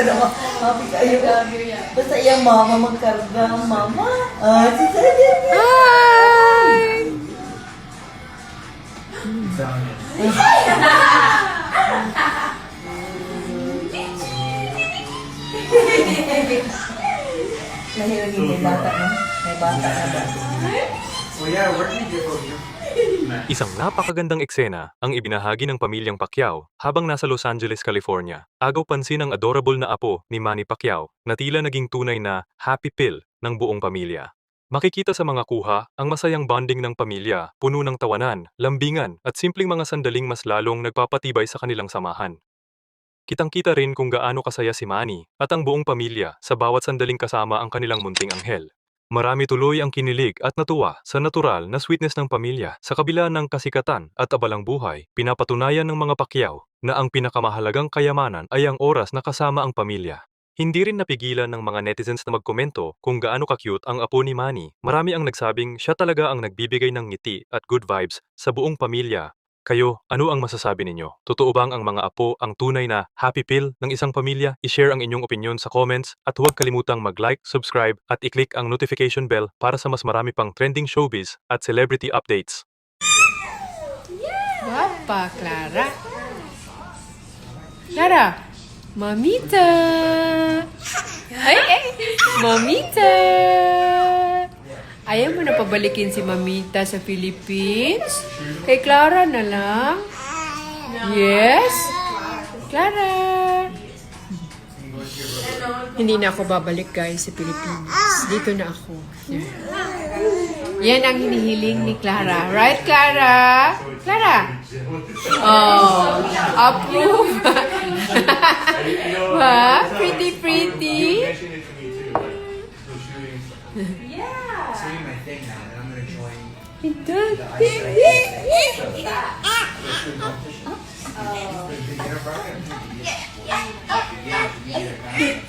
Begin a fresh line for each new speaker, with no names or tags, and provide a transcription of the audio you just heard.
naman. Happy kayo. Basta iyang mama magkarga. Mama. Si Sadia.
Hi!
Nahiragin may bata, no? May bata na ba?
Well, yeah, where did you go here?
Isang napakagandang eksena ang ibinahagi ng pamilyang Pacquiao habang nasa Los Angeles, California. Agaw pansin ang adorable na apo ni Manny Pacquiao na tila naging tunay na happy pill ng buong pamilya. Makikita sa mga kuha ang masayang bonding ng pamilya, puno ng tawanan, lambingan at simpleng mga sandaling mas lalong nagpapatibay sa kanilang samahan. Kitang-kita rin kung gaano kasaya si Manny at ang buong pamilya sa bawat sandaling kasama ang kanilang munting anghel. Marami tuloy ang kinilig at natuwa sa natural na sweetness ng pamilya. Sa kabila ng kasikatan at abalang buhay, pinapatunayan ng mga Pacquiao na ang pinakamahalagang kayamanan ay ang oras na kasama ang pamilya. Hindi rin napigilan ng mga netizens na magkomento kung gaano ka-cute ang apo ni Manny. Marami ang nagsabing siya talaga ang nagbibigay ng ngiti at good vibes sa buong pamilya. Kayo, ano ang masasabi ninyo? Totoo bang ang mga apo ang tunay na happy pill ng isang pamilya? I-share ang inyong opinion sa comments at huwag kalimutang mag-like, subscribe at i-click ang notification bell para sa mas marami pang trending showbiz at celebrity updates.
Guapa, Clara. Clara, Mamita. Ay! Mamita. Ayaw mo na pabalikin si Mamita sa Philippines? Kay Clara na lang? Yes? Clara. Hindi na ako babalik guys sa Philippines. Dito na ako. Yan ang hinihiling ni Clara. Right, Clara? Clara? Oh, approve. Ha? Pretty, pretty.
Doing my thing now, and I'm gonna join
Ito.
the ice competition.